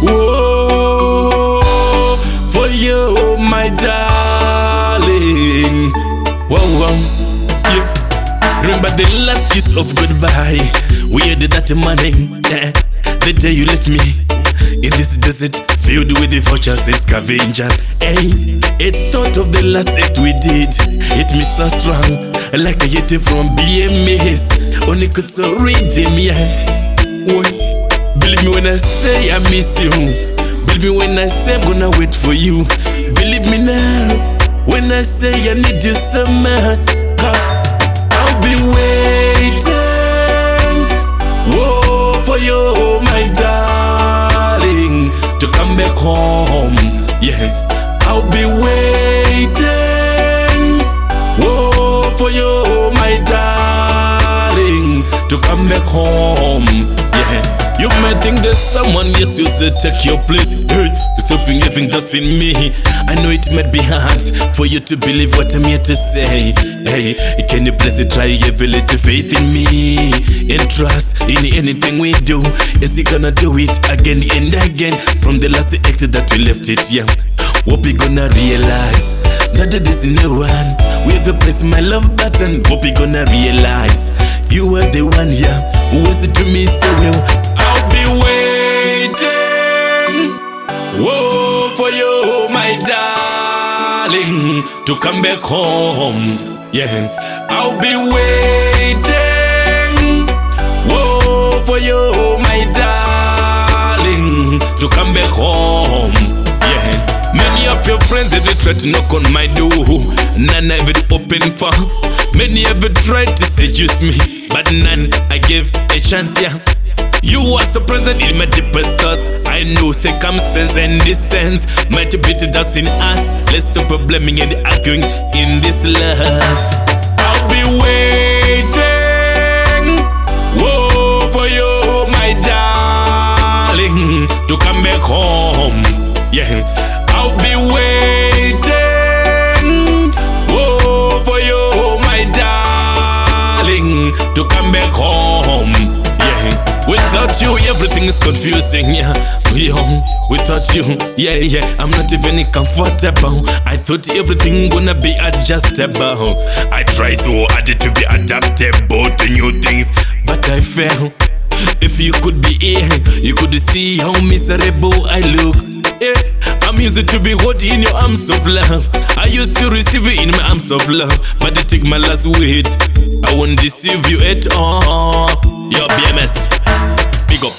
Whoa, for you, my darling. Whoa, yeah. Remember the last kiss of goodbye we had that morning, the day you left me in this desert filled with the vultures and scavengers. Hey, a thought of the last act we did hit me so strong, like a yeti from BMS. Only could so redeem, yeah. Believe me when I say I miss you. Believe me when I say I'm gonna wait for you. Believe me now when I say I need you so much. Cause I'll be waiting, whoa, for you, my darling, to come back home. Yeah, I'll be waiting, whoa, for you, my darling, to come back home. Yeah, you might think there's someone else you say take your place. Hey, you're stopping living that's in me. I know it might be hard for you to believe what I'm here to say. Hey, can you please try have a little faith in me and trust in anything we do? Is he gonna do it again and again from the last act that we left it? Yeah, what we gonna realize that there's no one we ever press my love button. What we gonna realize you are the one, yeah, who was to me so well. I'll be waiting, whoa, for you, my darling, to come back home. Yeah, I'll be waiting, whoa, for you, my darling, to come back home. Yeah, many of your friends they try to knock on my door, none I ever open for. Many ever tried to seduce me, but none I gave a chance. Yeah, you are so present in my deepest thoughts. I know circumstance and distance might be the doubts in us. Let's stop blaming and arguing in this love. I'll be waiting, whoa, for you, my darling, to come back home. Yeah, I'll be waiting, whoa, for you, my darling, to come back home. Yeah, without you everything is confusing. Yeah, without you, yeah, I'm not even comfortable. I thought everything gonna be adjustable. I try so hard to be adaptable to new things, but I fail. If you could be here, you could see how miserable I look. Yeah, I'm used to be hot in your arms of love. I used to receive it in my arms of love, but they take my last weight. I won't deceive you at all. Your BMS, big up.